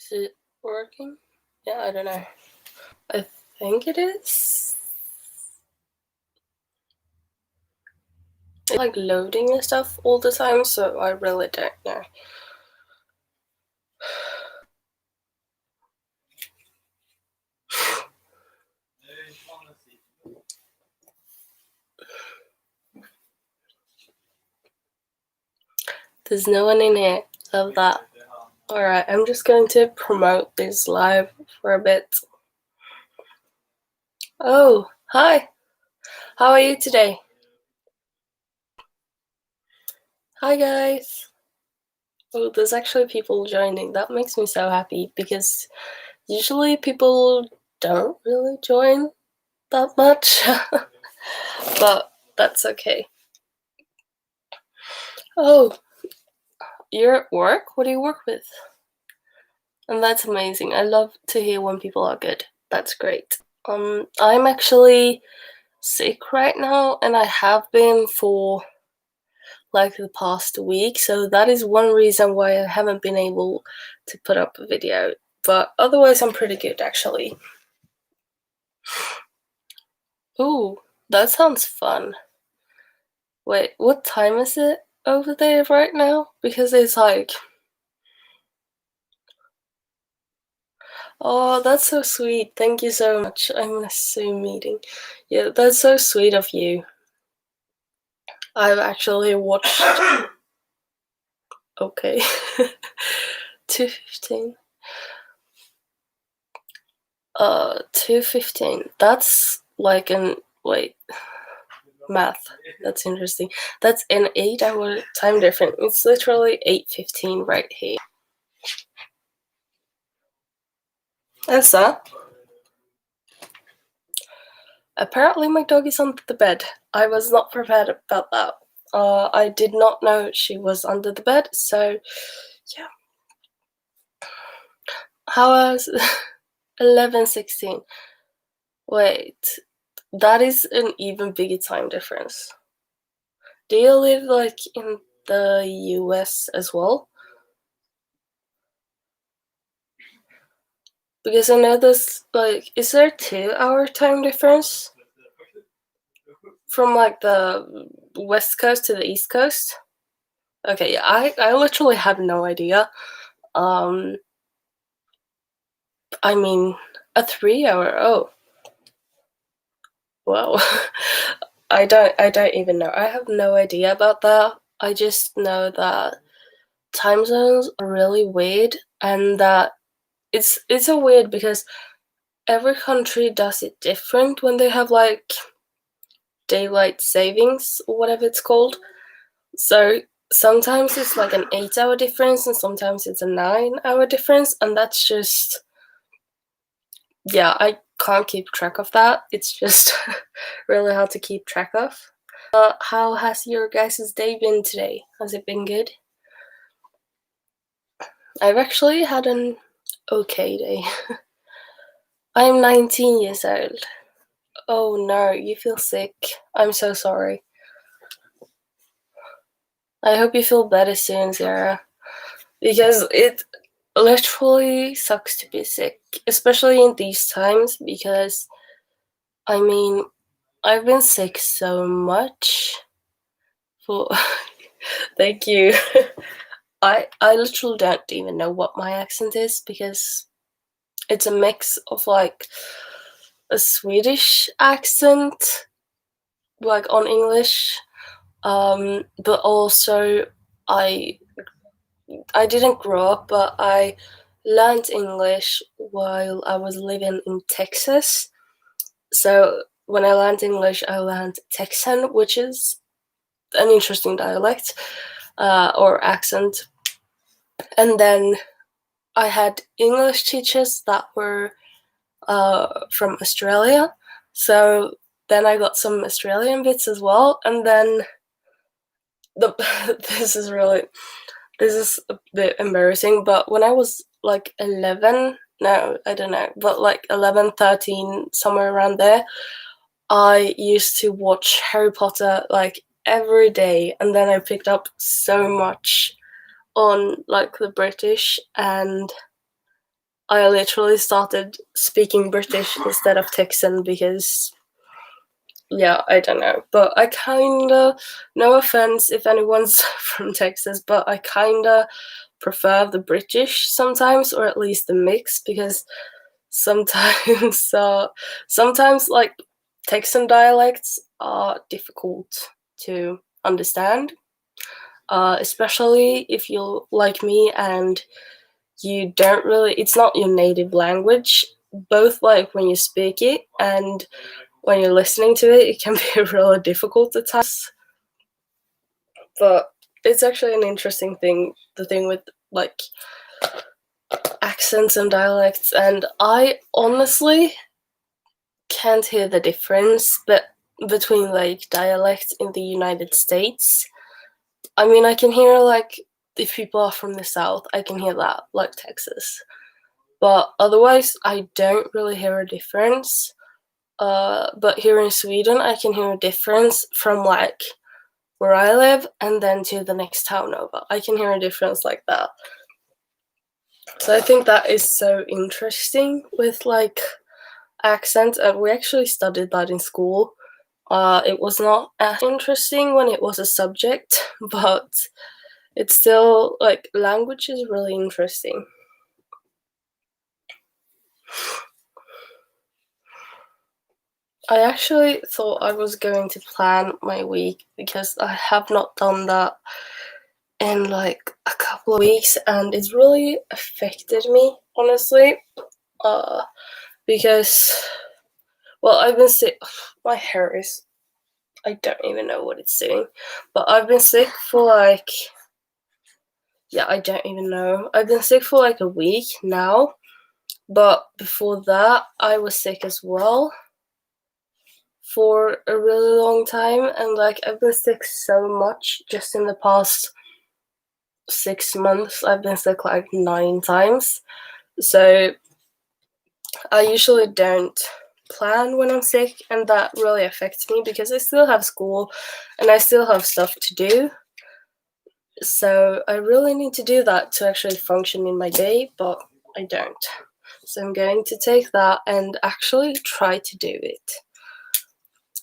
Is it working? Yeah, I don't know. I think it is. It's like loading and stuff all the time, so I really don't know. There's no one in here. Love that. Alright, I'm just going to promote this live for a bit. Oh, hi. How are you today? Hi, guys. Oh, there's actually people joining. That makes me so happy because usually people don't really join that much. But that's okay. Oh, you're at work? What do you work with? And that's amazing. I love to hear when people are good. That's great. I'm actually sick right now, and I have been for like the past week, so that is one reason why I haven't been able to put up a video. But otherwise, I'm pretty good actually. Ooh, that sounds fun. Wait, what time is it over there right now? Because it's like, oh, that's so sweet. Thank you so much. I'm in a Zoom meeting. Yeah, that's so sweet of you. I've actually watched. Okay. 2:15. 2:15. That's like an wait. Math. That's interesting. That's an 8-hour time difference. It's literally 8:15 right here. Elsa? Apparently my dog is under the bed. I was not prepared about that. I did not know she was under the bed, so yeah. How was 11:16? Wait, that is an even bigger time difference. Do you live like in the US as well? Because I know there's like, is there a 2-hour time difference from like the west coast to the east coast? Okay, yeah, I literally have no idea. I mean, a 3-hour. Oh, well, I don't even know. I have no idea about that. I just know that time zones are really weird, and that it's so weird because every country does it different when they have like daylight savings or whatever it's called. So sometimes it's like an 8-hour difference and sometimes it's a 9-hour difference, and that's just, yeah, I can't keep track of that. It's just really hard to keep track of. How has your guys' day been today? Has it been good? I've actually had an okay day. I'm 19 years old. Oh no, you feel sick. I'm so sorry. I hope you feel better soon, Sarah. Because it literally sucks to be sick, especially in these times, because I mean, I've been sick so much for thank you. I literally don't even know what my accent is because it's a mix of like a Swedish accent, like on English, but also I I didn't grow up, but I learned English while I was living in Texas. So when I learned English, I learned Texan, which is an interesting dialect or accent. And then I had English teachers that were from Australia. So then I got some Australian bits as well. And then the this is a bit embarrassing, but when I was like 11, no, I don't know, but like 11, 13, somewhere around there, I used to watch Harry Potter like every day, and then I picked up so much on like the British and I literally started speaking British instead of Texan because, yeah, I don't know. But I kinda, no offense if anyone's from Texas, but I kinda prefer the British sometimes, or at least the mix, because sometimes, sometimes like Texan dialects are difficult to understand, especially if you're like me and you don't really, it's not your native language, both like when you speak it and when you're listening to it, it can be really difficult at times. But it's actually an interesting thing, the thing with like accents and dialects, and I honestly can't hear the difference but between like dialects in the United States. I mean, I can hear like if people are from the South, I can hear that, like Texas. But otherwise, I don't really hear a difference. But here in Sweden, I can hear a difference from like where I live and then to the next town over. I can hear a difference like that. So I think that is so interesting with like accent, and we actually studied that in school. It was not as interesting when it was a subject, but it's still like language is really interesting. I actually thought I was going to plan my week because I have not done that in like a couple of weeks, and it's really affected me, honestly. Because, well, I've been sick. My hair is, I don't even know what it's doing, but I've been sick for like, yeah, I don't even know. I've been sick for like a week now, but before that, I was sick as well for a really long time, and like I've been sick so much just in the past 6 months. I've been sick like 9 times, so I usually don't plan when I'm sick, and that really affects me because I still have school and I still have stuff to do. So I really need to do that to actually function in my day, but I don't. So I'm going to take that and actually try to do it.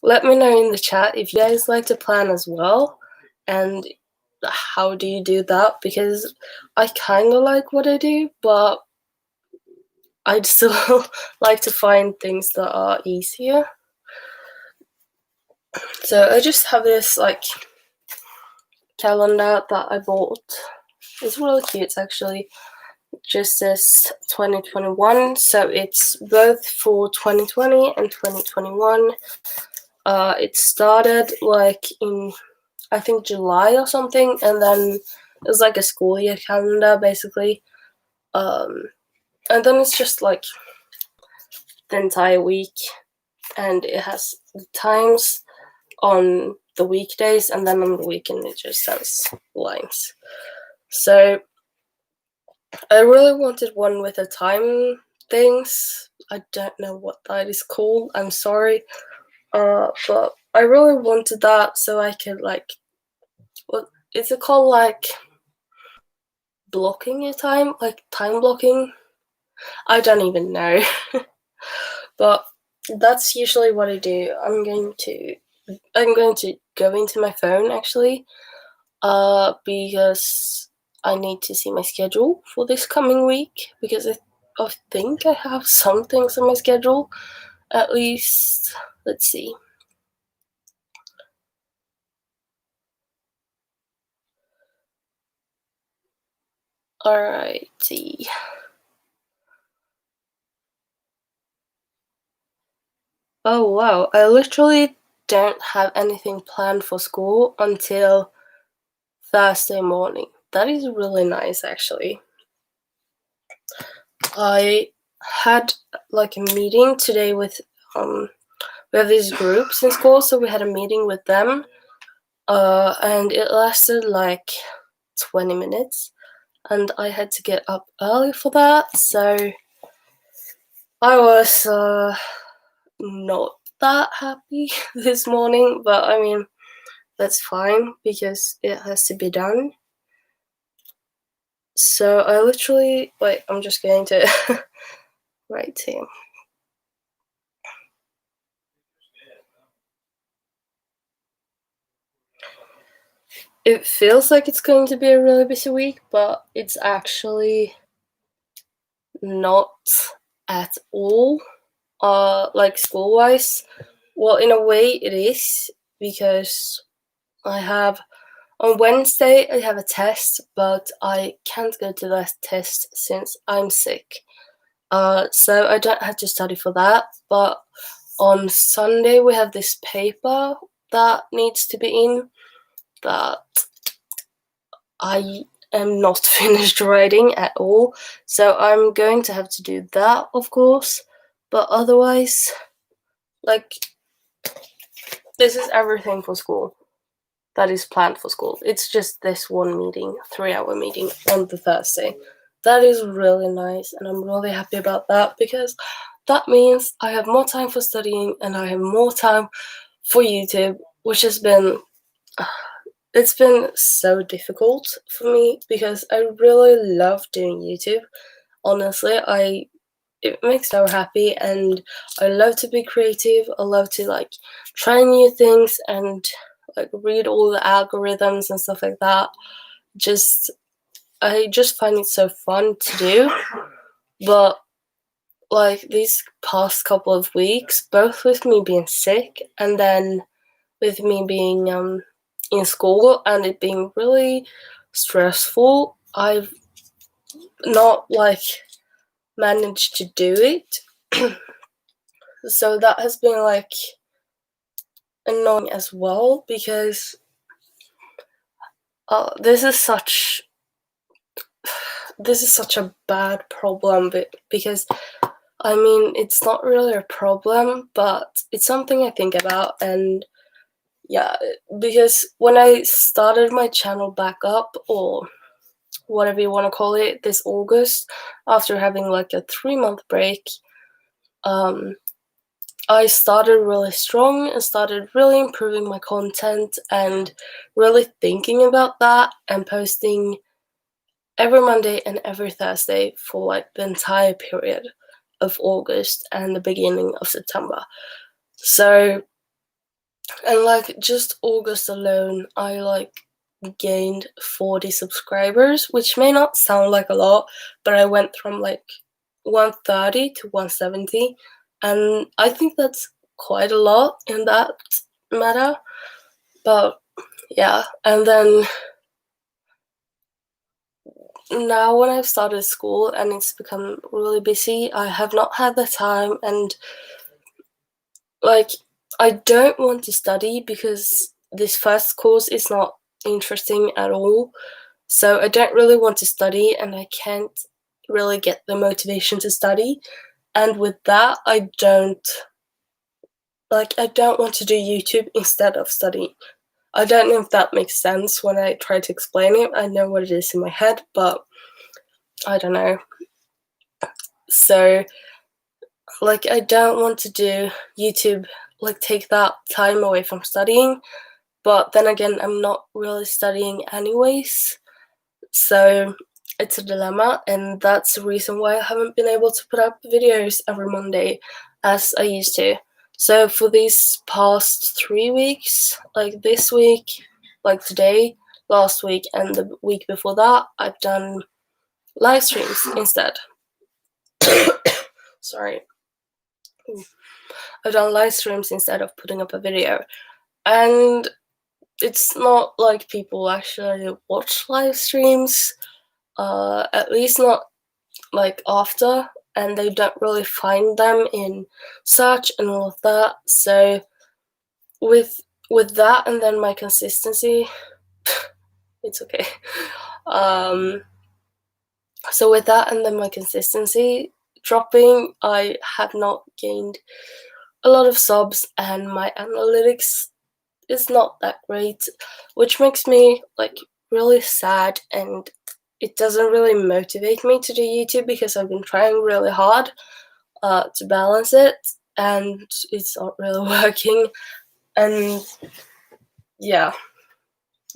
Let me know in the chat if you guys like to plan as well, and how do you do that, because I kind of like what I do, but I'd still like to find things that are easier. So I just have this like calendar that I bought. It's really cute actually. It just says 2021, so it's both for 2020 and 2021. It started like in, I think, July or something, and then it was like a school year calendar basically. And then it's just like the entire week, and it has the times on the weekdays, and then on the weekend it just says lines. So I really wanted one with the time things. I don't know what that is called. I'm sorry. But I really wanted that so I could like, what is it called, like blocking your time, like time blocking? I don't even know. But that's usually what I do. I'm going to go into my phone actually, because I need to see my schedule for this coming week, because I think I have some things on my schedule, at least. Let's see. Alrighty. Oh wow, I literally don't have anything planned for school until Thursday morning. That is really nice actually. I had like a meeting today with we have these groups in school, so we had a meeting with them, and it lasted like 20 minutes, and I had to get up early for that, so I was not that happy this morning, but I mean, that's fine because it has to be done. So I literally, wait, I'm just going to write here. It feels like it's going to be a really busy week, but it's actually not at all, like school-wise. Well, in a way it is, because on Wednesday I have a test, but I can't go to that test since I'm sick. So I don't have to study for that, but on Sunday we have this paper that needs to be in that I am not finished writing at all. So I'm going to have to do that, of course. But otherwise, like, this is everything for school that is planned for school. It's just this one meeting, 3-hour meeting on the Thursday. That is really nice, and I'm really happy about that, because that means I have more time for studying and I have more time for YouTube, which has been it's been so difficult for me because I really love doing YouTube. Honestly, it makes me so happy, and I love to be creative. I love to like try new things and like read all the algorithms and stuff like that. I just find it so fun to do. But like these past couple of weeks, both with me being sick and then with me being in school and it being really stressful, I've not like managed to do it. So that has been like annoying as well, because this is such a bad problem, because I mean, it's not really a problem, but it's something I think about. And yeah, because when I started my channel back up, or whatever you want to call it, this August, after having like a 3-month break, I started really strong and started really improving my content and really thinking about that and posting every Monday and every Thursday for like the entire period of August and the beginning of September. So, and like just August alone, I like gained 40 subscribers, which may not sound like a lot, but I went from like 130 to 170, and I think that's quite a lot in that matter. But yeah, and then now when I've started school and it's become really busy, I have not had the time, and like I don't want to study because this first course is not interesting at all. So I don't really want to study, and I can't really get the motivation to study. And with that, I don't want to do YouTube instead of studying. I don't know if that makes sense when I try to explain it. I know what it is in my head, but I don't know. So, like, I don't want to do YouTube, like, take that time away from studying. But then again, I'm not really studying anyways. So, it's a dilemma, and that's the reason why I haven't been able to put up videos every Monday as I used to. So for these past 3 weeks, like this week, like today, last week, and the week before that, I've done live streams instead. Sorry. I've done live streams instead of putting up a video. And it's not like people actually watch live streams, at least not like after, and they don't really find them in search and all of that. So with that, and then my consistency, it's okay. So with that and then my consistency dropping, I have not gained a lot of subs, and my analytics is not that great, which makes me like really sad, and it doesn't really motivate me to do YouTube because I've been trying really hard to balance it, and it's not really working. And yeah,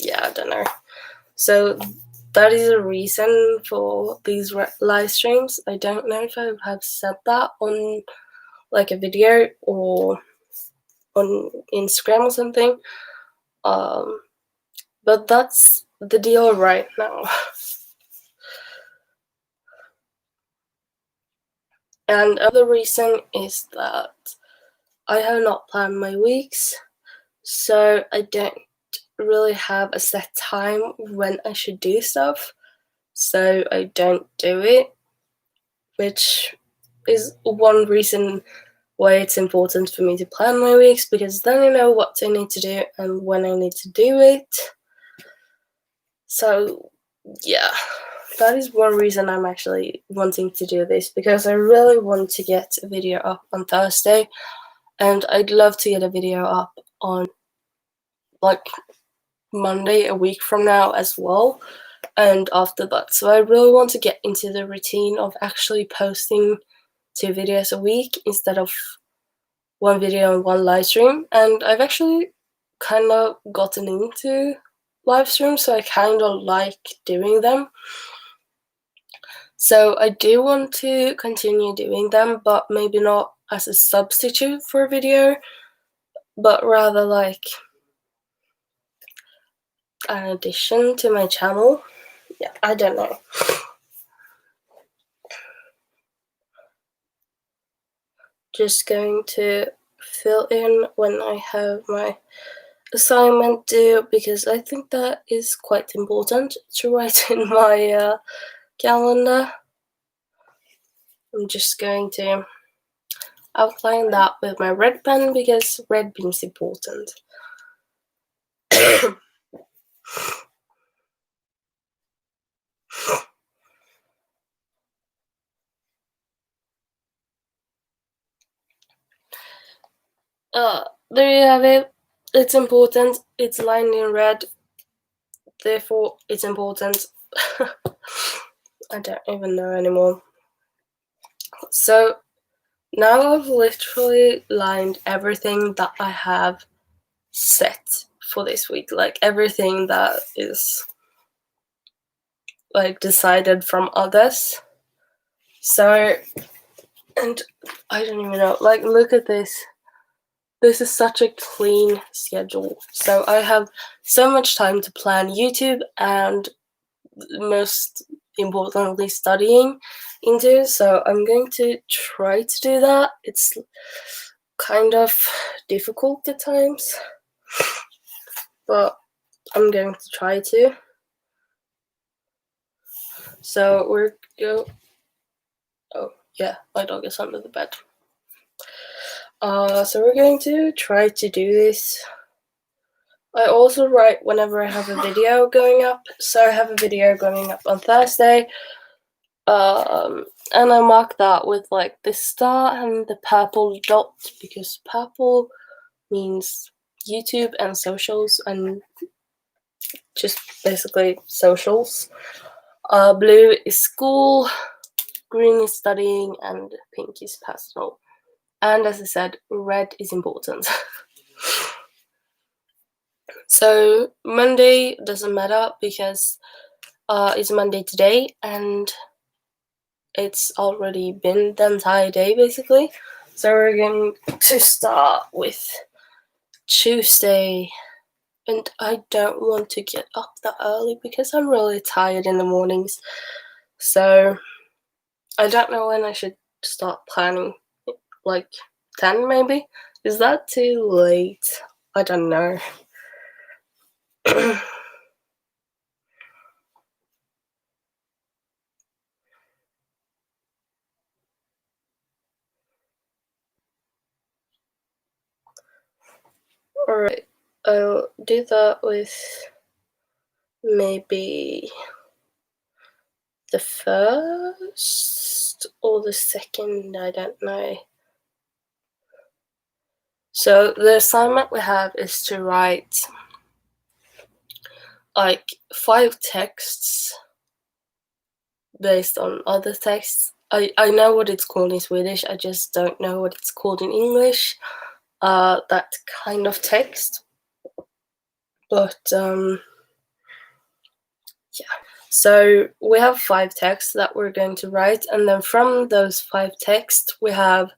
I don't know. So that is a reason for these live streams. I don't know if I have said that on like a video or on Instagram or something. But that's the deal right now. And another reason is that I have not planned my weeks, so I don't really have a set time when I should do stuff, so I don't do it, which is one reason why it's important for me to plan my weeks, because then I know what I need to do and when I need to do it. So yeah, that is one reason I'm actually wanting to do this, because I really want to get a video up on Thursday, and I'd love to get a video up on like Monday a week from now as well, and after that. So I really want to get into the routine of actually posting 2 videos a week instead of 1 video and 1 live stream. And I've actually kind of gotten into live streams, so I kind of like doing them. So I do want to continue doing them, but maybe not as a substitute for a video, but rather like an addition to my channel. Yeah, I don't know. Just going to fill in when I have my assignment due, because I think that is quite important to write in my calendar. I'm just going to outline that with my red pen, because red beam's important. There you have it. It's important. It's lined in red. Therefore, it's important. I don't even know anymore. So now I've literally lined everything that I have set for this week, like everything that is like decided from others. So, and I don't even know, like look at this. This is such a clean schedule. So I have so much time to plan YouTube and most importantly studying into. So I'm going to try to do that. It's kind of difficult at times, but I'm going to try to. So we're go. Oh yeah, my dog is under the bed. So we're going to try to do this. I also write whenever I have a video going up. So I have a video going up on Thursday. And I mark that with like the star and the purple dot, because purple means YouTube and socials, and just basically socials. Blue is school, green is studying, and pink is personal. And as I said, red is important. So Monday doesn't matter, because it's Monday today, and it's already been the entire day basically. So we're going to start with Tuesday, and I don't want to get up that early because I'm really tired in the mornings. So I don't know when I should start planning, like 10 maybe? Is that too late? I don't know. Alright, I'll do that with maybe the 1st or the 2nd, I don't know. So the assignment we have is to write like 5 texts based on other texts. I know what it's called in Swedish, I just don't know what it's called in English. That kind of text. But yeah. So we have 5 texts that we're going to write, and then from those 5 texts, we have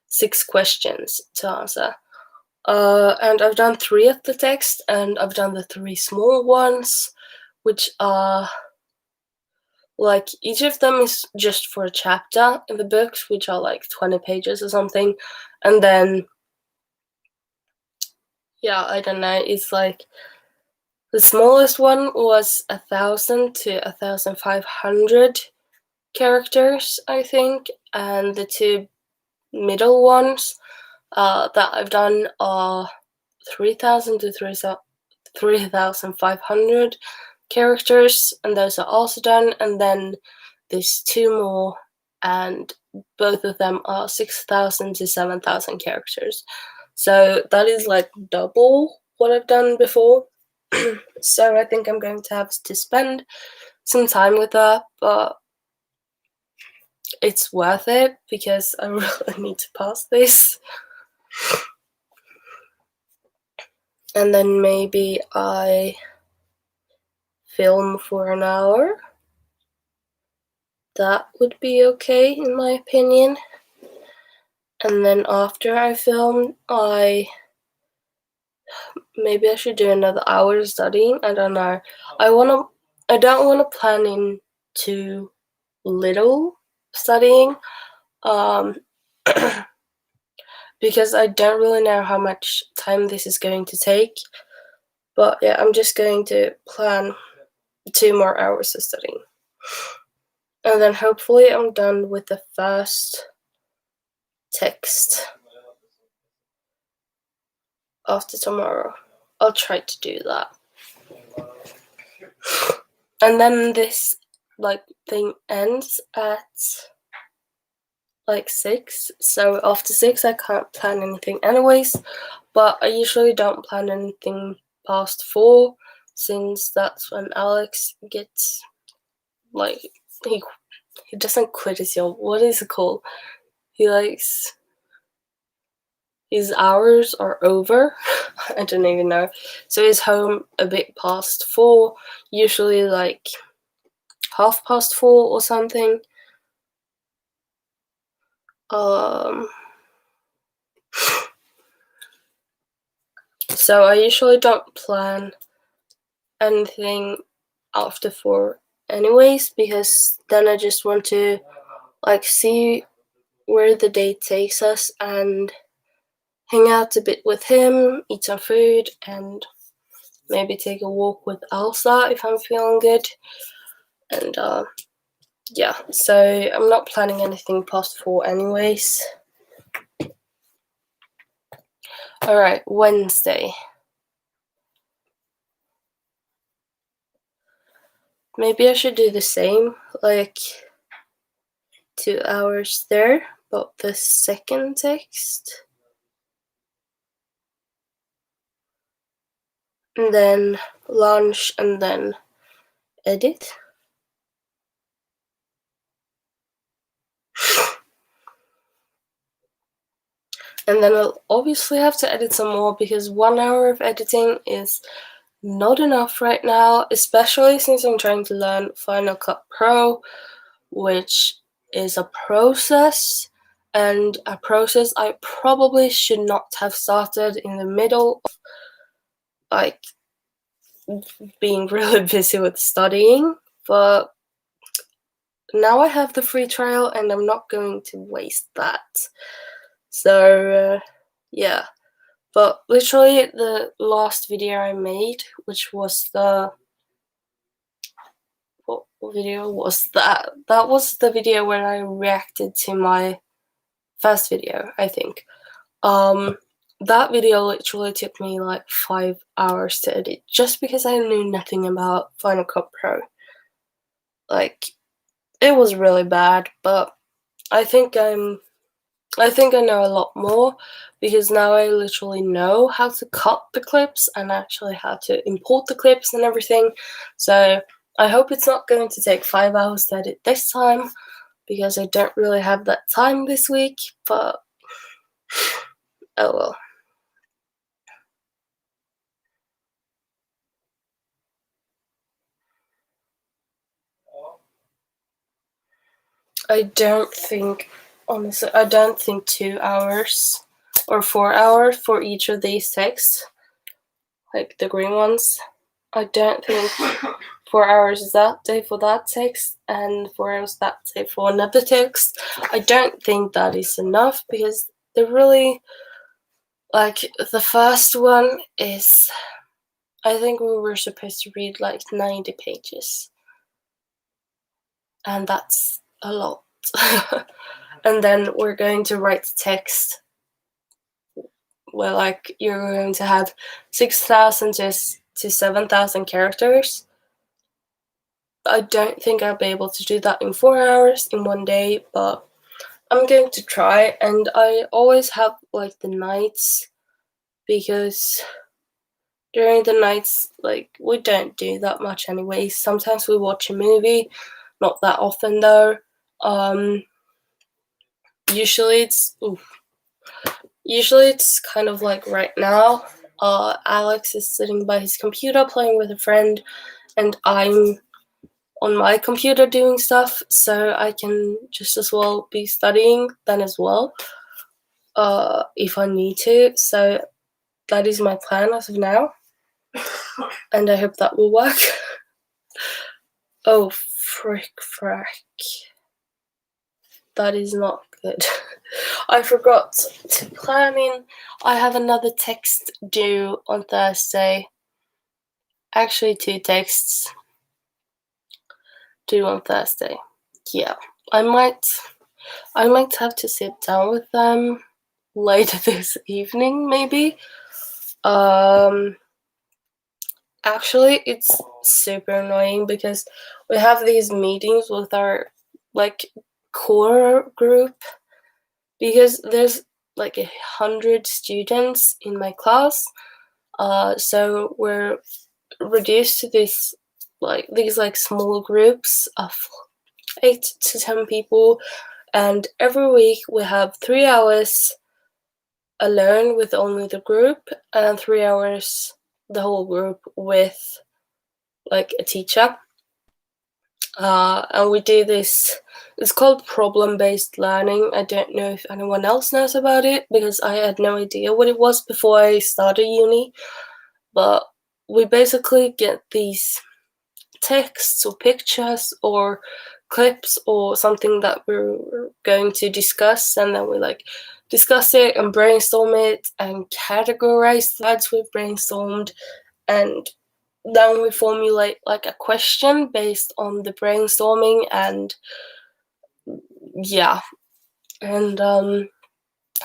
6 questions to answer. And I've done 3 of the text, and I've done the 3 small ones, which are like each of them is just for a chapter in the books, which are like 20 pages or something. And then, yeah, I don't know, it's like the smallest one was 1,000 to 1,500 characters, I think, and the 2 middle ones that I've done are 3,000 to 3,500 characters, and those are also done. And then there's 2 more, and both of them are 6,000 to 7,000 characters. So that is like double what I've done before. So I think I'm going to have to spend some time with that, but it's worth it because I really need to pass this. And then maybe I film for an hour. That would be okay in my opinion. And then after I film, maybe I should do another hour of studying. I don't know. I don't want to plan in too little studying, because I don't really know how much time this is going to take. But yeah, I'm just going to plan 2 more hours of studying. And then hopefully I'm done with the first text after tomorrow. I'll try to do that. And then this thing ends at 6, so after 6 I can't plan anything anyways, but I usually don't plan anything past 4, since that's when Alex gets he doesn't quit his job. What is it called? His hours are over. I don't even know. So he's home a bit past 4, usually 4:30 or something. So I usually don't plan anything after 4 anyways, because then I just want to see where the day takes us and hang out a bit with him, eat some food, and maybe take a walk with Elsa if I'm feeling good. And yeah, so I'm not planning anything past 4 anyways. Alright, Wednesday. Maybe I should do the same, 2 hours there, but the second text. And then lunch, and then edit. And then I'll obviously have to edit some more, because 1 hour of editing is not enough right now, especially since I'm trying to learn Final Cut Pro, which is a process, and a process I probably should not have started in the middle of being really busy with studying. But now I have the free trial and I'm not going to waste that. So yeah, but literally the last video I made, which was what video was that? That was the video where I reacted to my first video, I think. That video literally took me 5 hours to edit, just because I knew nothing about Final Cut Pro. It was really bad, but I think I know a lot more, because now I literally know how to cut the clips and actually how to import the clips and everything. So I hope it's not going to take 5 hours to edit this time, because I don't really have that time this week, but oh well. I don't think, honestly, I don't think 2 hours or 4 hours for each of these texts, like the green ones. I don't think 4 hours that day for that text and 4 hours that day for another text. I don't think that is enough because they're really, like, the first one is, I think we were supposed to read like 90 pages. And that's a lot. And then we're going to write text where, like, you're going to have 6,000 to 7,000 characters. I don't think I'll be able to do that in 4 hours in one day, but I'm going to try. And I always have like the nights, because during the nights, like, we don't do that much anyway. Sometimes we watch a movie, not that often though. Usually it's kind of like right now. Alex is sitting by his computer playing with a friend, and I'm on my computer doing stuff, so I can just as well be studying then as well, if I need to. So that is my plan as of now, and I hope that will work. Oh, frick. That is not good. I forgot to plan in. I have another text due on Thursday. Actually, 2 texts due on Thursday. Yeah, I might have to sit down with them later this evening, maybe. Actually, it's super annoying because we have these meetings with our, like, core group, because there's like 100 students in my class. So we're reduced to these small groups of 8 to 10 people, and every week we have 3 hours alone with only the group, and 3 hours the whole group with like a teacher. And we do this, it's called problem-based learning. I don't know if anyone else knows about it, because I had no idea what it was before I started uni. But we basically get these texts or pictures or clips or something that we're going to discuss, and then we like discuss it and brainstorm it and categorize the words we've brainstormed, and then we formulate like a question based on the brainstorming. And yeah, and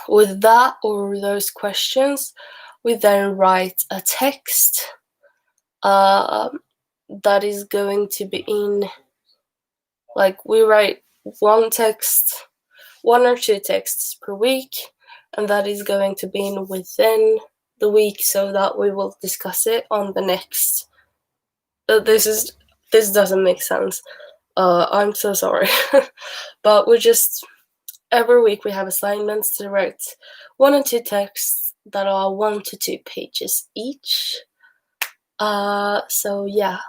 with that or those questions, we then write a text that is going to be in, like, we write one or 2 texts per week, and that is going to be in within the week, so that we will discuss it on the next. This doesn't make sense. I'm so sorry. But we're just, every week we have assignments to write 1 or 2 texts that are 1 to 2 pages each. So yeah.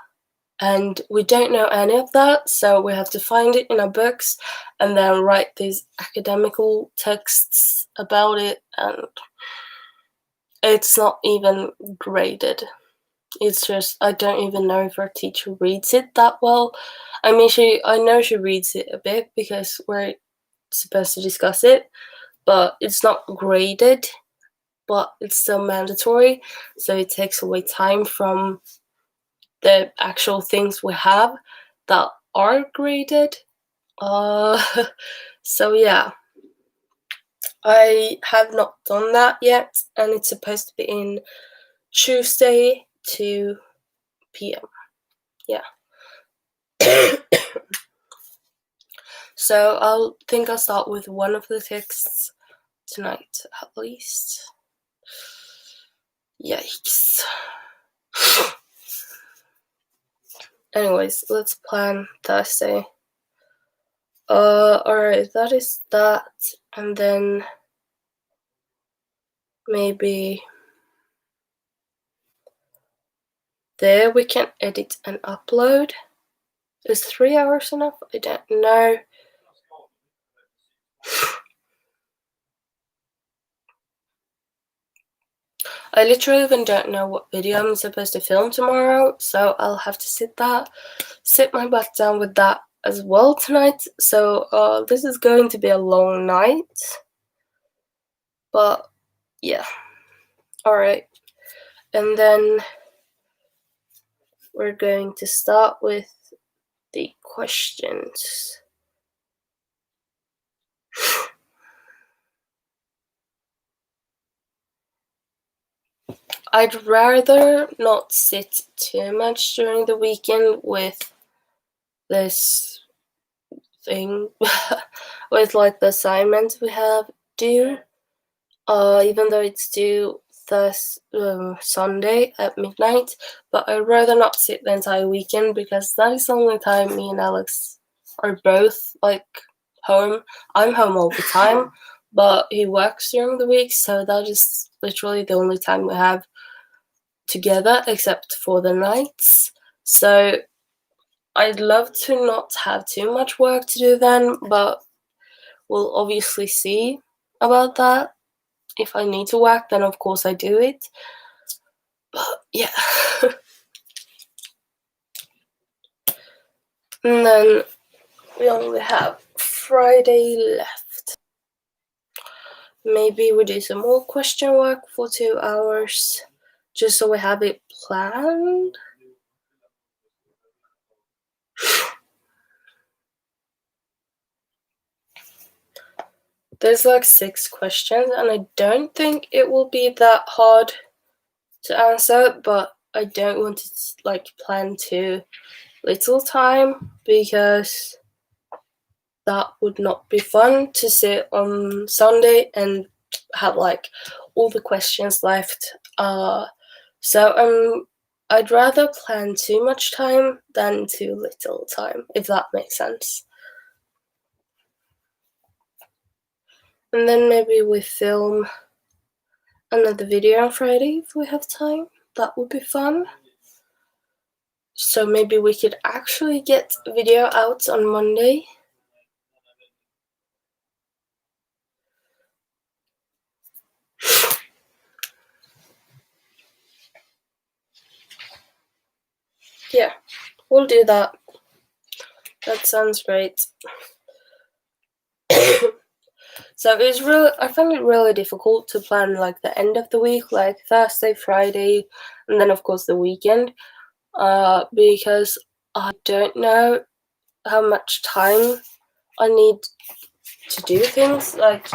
And we don't know any of that, so we have to find it in our books and then write these academical texts about it, and it's not even graded. It's just, I don't even know if our teacher reads it that well. I mean, I know she reads it a bit because we're supposed to discuss it, but it's not graded, but it's still mandatory, so it takes away time from the actual things we have that are graded. So yeah, I have not done that yet, and it's supposed to be in Tuesday 2 p.m. Yeah. So I'll start with one of the texts tonight, at least. Yikes. Anyways, let's plan Thursday. Alright, that is that, and then maybe there we can edit and upload. Is 3 hours enough? I don't know. I literally even don't know what video I'm supposed to film tomorrow, so I'll have to sit my butt down with that as well tonight. So this is going to be a long night, but yeah. Alright, and then we're going to start with the questions. I'd rather not sit too much during the weekend with this thing, with like the assignment we have due, even though it's due Sunday at midnight, but I'd rather not sit the entire weekend because that is the only time me and Alex are both like home. I'm home all the time, but he works during the week, so that is literally the only time we have together except for the nights. So I'd love to not have too much work to do then, but we'll obviously see about that. If I need to work, then of course I do it. But yeah. And then we only have Friday left. Maybe we do some more question work for 2 hours, just so we have it planned. There's like 6 questions, and I don't think it will be that hard to answer, but I don't want to like plan too little time because that would not be fun to sit on Sunday and have like all the questions left. So I'd rather plan too much time than too little time, if that makes sense. And then maybe we film another video on Friday if we have time. That would be fun. So maybe we could actually get a video out on Monday. Yeah, we'll do that. That sounds great. So I found it really difficult to plan like the end of the week, like Thursday, Friday, and then of course the weekend, because I don't know how much time I need to do things. Like,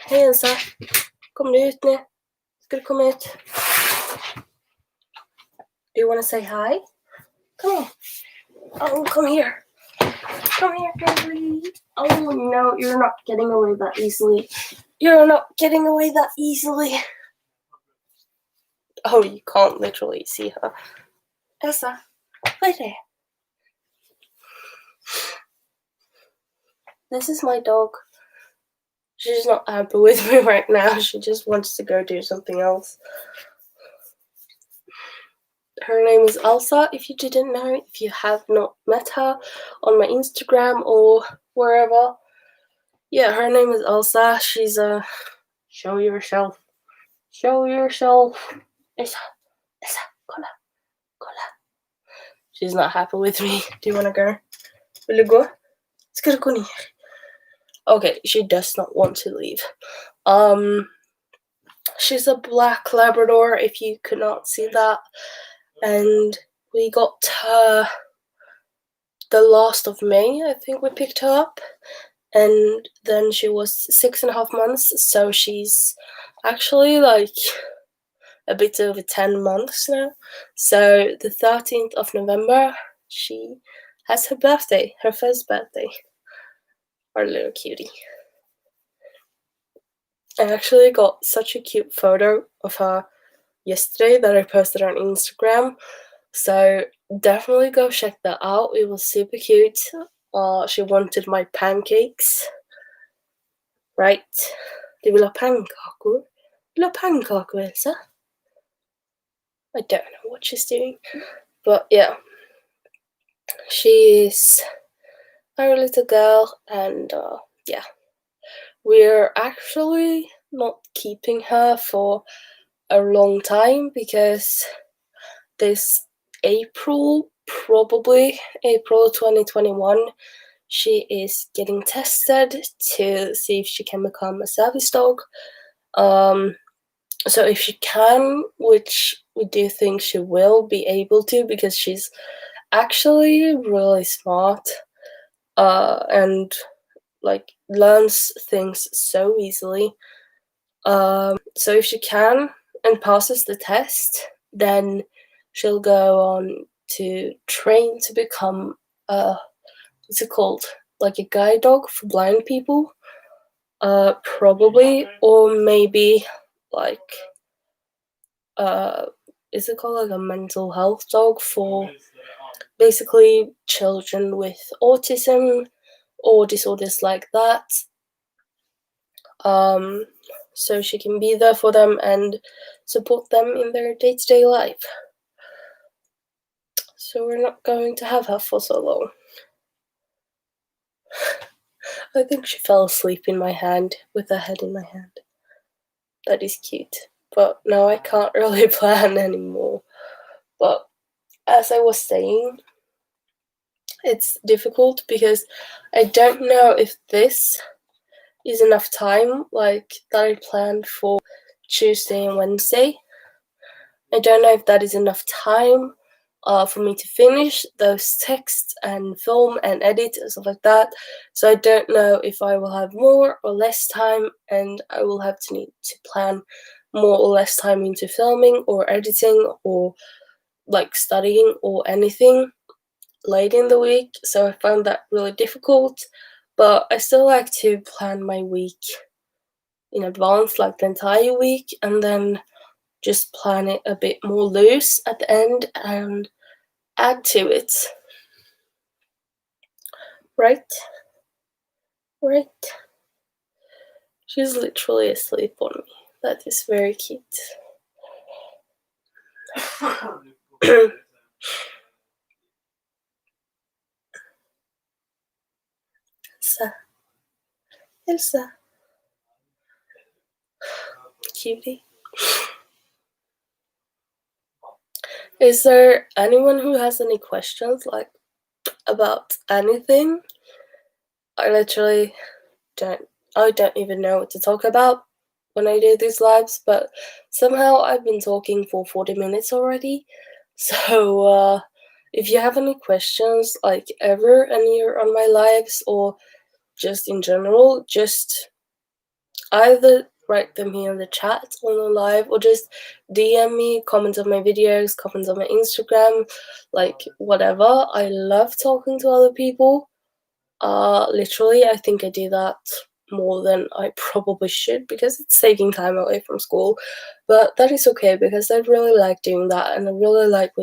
hej Elsa, kom du ut nu? Ska du komma ut? Do you want to say hi? Come here. Oh, come here. Come here, baby. Oh no, you're not getting away that easily. You're not getting away that easily. Oh, you can't literally see her. Elsa, right there. This is my dog. She's not happy with me right now. She just wants to go do something else. Her name is Elsa, if you didn't know, if you have not met her on my Instagram or wherever. Yeah, her name is Elsa. She's a... Show yourself. Show yourself. Elsa, kolla, kolla. She's not happy with me. Do you want to go? Vill du gå? Ska du gå ner? Okay, she does not want to leave. She's a black Labrador, if you could not see that. And we got her the last of May, I think we picked her up. And then she was 6.5 months, so she's actually like a bit over 10 months now. So the 13th of November, she has her birthday, her first birthday. Our little cutie. I actually got such a cute photo of her yesterday that I posted on Instagram. So definitely go check that out. It was super cute. She wanted my pancakes. Right. Du vill ha pannkakor? Vill du ha pannkakor, Elsa? I don't know what she's doing. But yeah. She's our little girl, and yeah. We're actually not keeping her for a long time because this April, probably April 2021, she is getting tested to see if she can become a service dog. So if she can, which we do think she will be able to, because she's actually really smart, and like learns things so easily. So if she can and passes the test, then she'll go on to train to become what's it called? Like a guide dog for blind people. Probably, or maybe like is it called like a mental health dog for basically children with autism or disorders like that. So she can be there for them and support them in their day-to-day life. So we're not going to have her for so long. I think she fell asleep in my hand with her head in my hand. That is cute. But now I can't really plan anymore. But as I was saying, it's difficult because I don't know if this is enough time, like that I planned for Tuesday and Wednesday. I don't know if that is enough time for me to finish those texts and film and edit and stuff like that. So I don't know if I will have more or less time, and I will have to need to plan more or less time into filming or editing or like studying or anything late in the week. So I found that really difficult, but I still like to plan my week in advance, like the entire week, and then just plan it a bit more loose at the end and add to it. Right? Right? She's literally asleep on me. That is very cute. Elsa. Elsa. Cutie. Is there anyone who has any questions, like, about anything? I literally don't even know what to talk about when I do these lives, but somehow I've been talking for 40 minutes already. So if you have any questions, like ever anywhere on my lives or just in general, just either write them here in the chat on the live or just DM me, comment on my videos, comment on my Instagram, like whatever. I love talking to other people. Literally, I think I do that more than I probably should because it's taking time away from school. But that is okay because I really like doing that, and I really like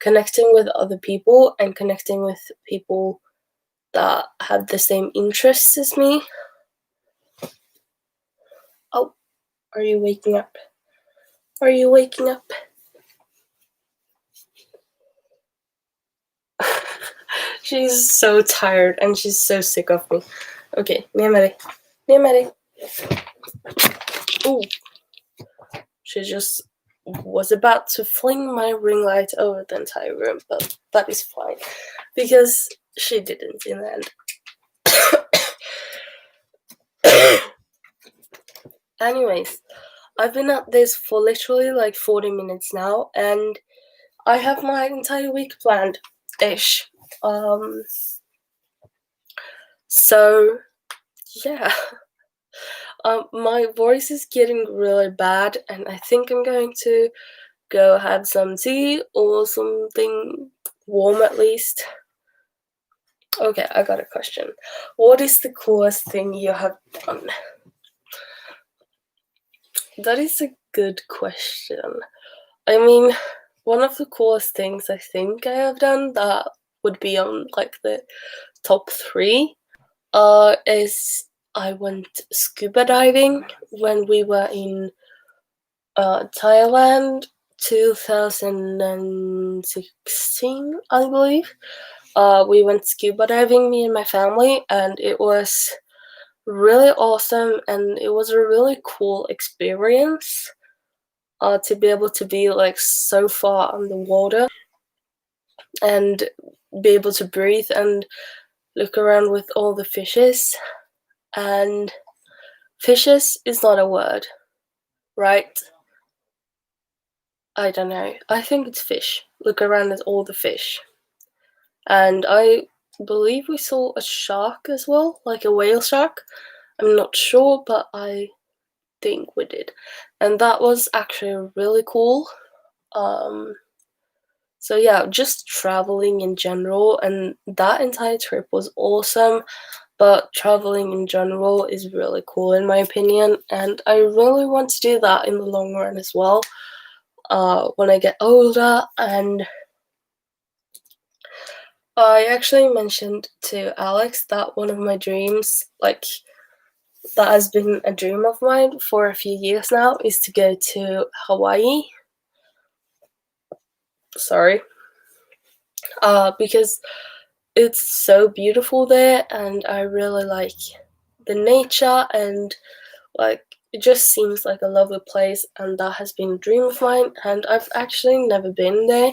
connecting with other people and connecting with people that have the same interests as me. Oh, are you waking up? Are you waking up? She's so tired and she's so sick of me. Okay, Mia Mary. Ooh. She just was about to fling my ring light over the entire room, but that is fine because she didn't in the end. Anyways, I've been at this for literally like 40 minutes now, and I have my entire week planned-ish. So yeah. My voice is getting really bad, and I think I'm going to go have some tea or something warm at least. Okay, I got a question. What is the coolest thing you have done? That is a good question. I mean, one of the coolest things I think I have done that would be on like the top 3 is I went scuba diving when we were in Thailand 2016, I believe. We went scuba diving, me and my family, and it was really awesome, and it was a really cool experience to be able to be like so far underwater and be able to breathe and look around with all the fishes. And fishes is not a word, right? I don't know. I think it's fish. Look around at all the fish. And I believe we saw a shark as well, like a whale shark. I'm not sure, but I think we did. And that was actually really cool. So yeah, just traveling in general, and that entire trip was awesome. But traveling in general is really cool in my opinion, and I really want to do that in the long run as well. When I get older, and I actually mentioned to Alex that one of my dreams, like that has been a dream of mine for a few years now, is to go to Hawaii. Sorry. Because it's so beautiful there, and I really like the nature, and like it just seems like a lovely place, and that has been a dream of mine, and I've actually never been there.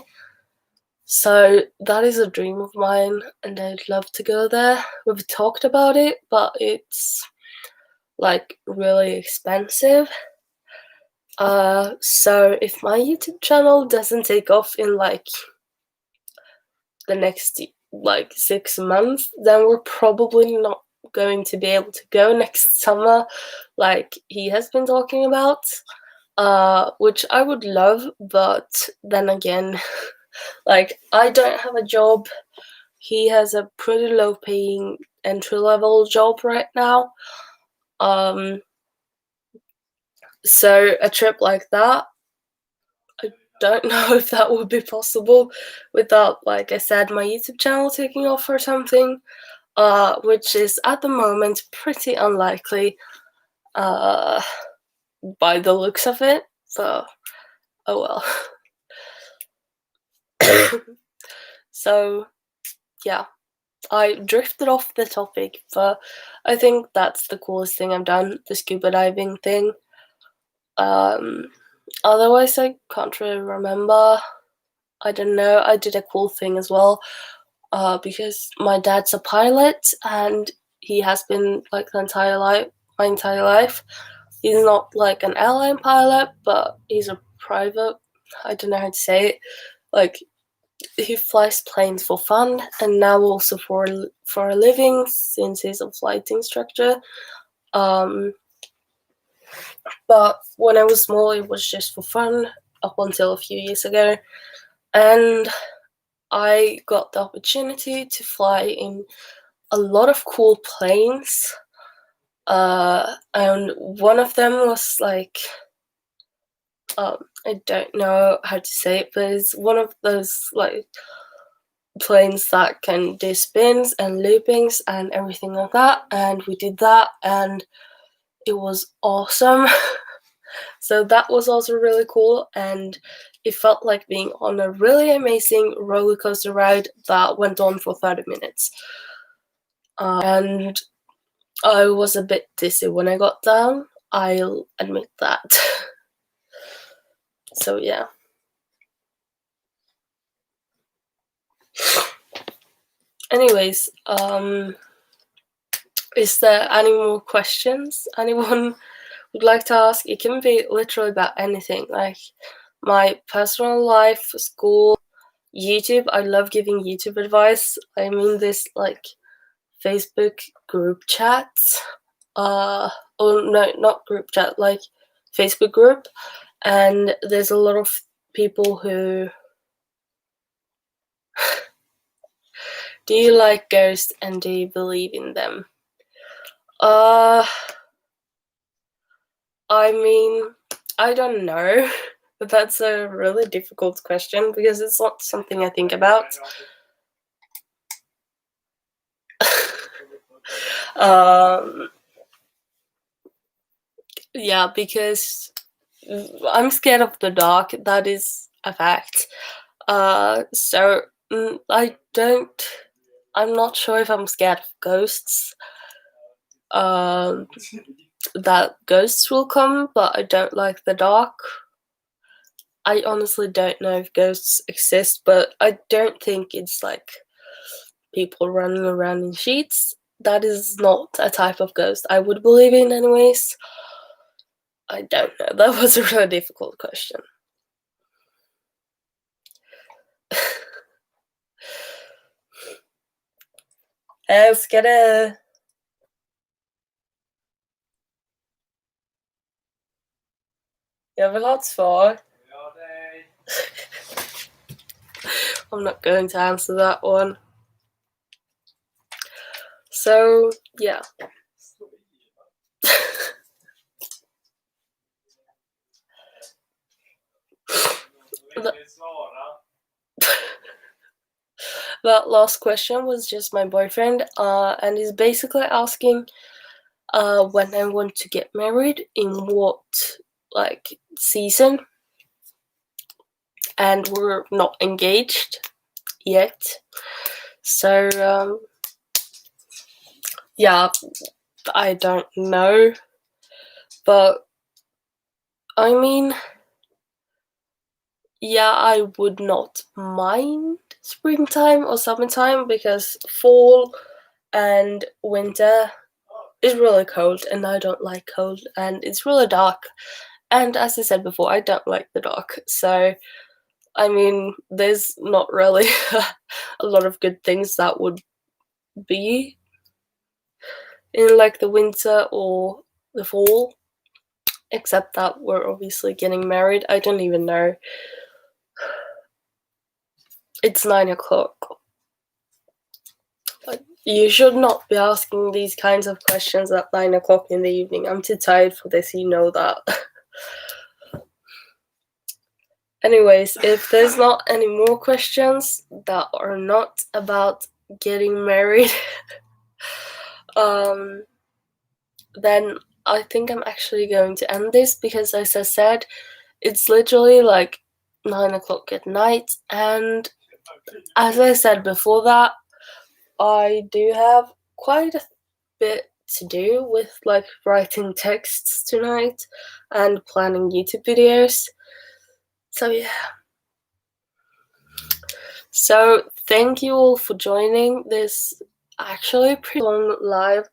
So that is a dream of mine, and I'd love to go there. We've talked about it, but it's like really expensive. So if my YouTube channel doesn't take off in like the next like 6 months, then we're probably not going to be able to go next summer, like he has been talking about. Which I would love, but then again, like I don't have a job. He has a pretty low paying entry level job right now. So a trip like that, I don't know if that would be possible without, like I said, my YouTube channel taking off or something, which is at the moment pretty unlikely by the looks of it. So, oh well. So, yeah, I drifted off the topic, but I think that's the coolest thing I've done, the scuba diving thing. Otherwise, I can't really remember. I don't know. I did a cool thing as well, because my dad's a pilot, and he has been like my entire life. He's not like an airline pilot, but he's a private. I don't know how to say it. Like he flies planes for fun, and now also for a living, since he's a flight instructor. But when I was small, it was just for fun up until a few years ago, and I got the opportunity to fly in a lot of cool planes. And one of them was like, I don't know how to say it, but it's one of those like planes that can do spins and loopings and everything like that. And we did that, and it was awesome. So that was also really cool, and it felt like being on a really amazing roller coaster ride that went on for 30 minutes. And I was a bit dizzy when I got down, I'll admit that. So yeah. Anyways, is there any more questions anyone would like to ask? It can be literally about anything, like my personal life, school, YouTube. I love giving YouTube advice. I mean this like Facebook group chats. Or no, not group chat, like Facebook group. And there's a lot of people who do you like ghosts and do you believe in them? I mean, I don't know. But that's a really difficult question because it's not something I think about. Yeah, because I'm scared of the dark. That is a fact. So I'm not sure if I'm scared of ghosts. that ghosts will come, but I don't like the dark. I honestly don't know if ghosts exist, but I don't think it's like people running around in sheets. That is not a type of ghost I would believe in, anyways. I don't know. That was a really difficult question. Ska det... Jag vill ha ett svar. I'm not going to answer that one. So, yeah. That last question was just my boyfriend, and he's basically asking when I want to get married, in what like season, and we're not engaged yet. So yeah, I don't know, but I mean, yeah, I would not mind springtime or summertime, because fall and winter is really cold and I don't like cold, and it's really dark, and as I said before, I don't like the dark. So I mean, there's not really a lot of good things that would be in like the winter or the fall, except that we're obviously getting married. I don't even know. It's 9 o'clock. You should not be asking these kinds of questions at 9 o'clock in the evening. I'm too tired for this, you know that. Anyways, if there's not any more questions that are not about getting married, then I think I'm actually going to end this, because as I said, it's literally like 9 o'clock at night, and as I said before that, I do have quite a bit to do with like writing texts tonight and planning YouTube videos. So yeah. So thank you all for joining this actually pretty long live.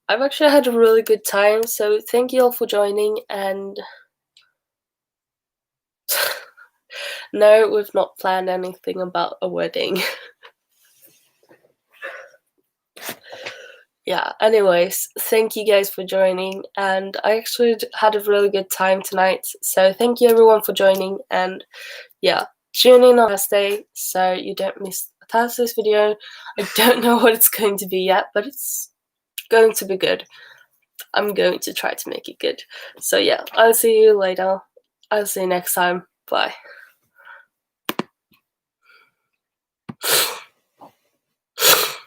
I've actually had a really good time, so thank you all for joining, and no, we've not planned anything about a wedding. Yeah, anyways, thank you guys for joining, and I actually had a really good time tonight, so thank you everyone for joining, and yeah, tune in on Thursday so you don't miss Thursday's video. I don't know what it's going to be yet, but it's going to be good. I'm going to try to make it good. So yeah, I'll see you later. I'll see you next time. Bye.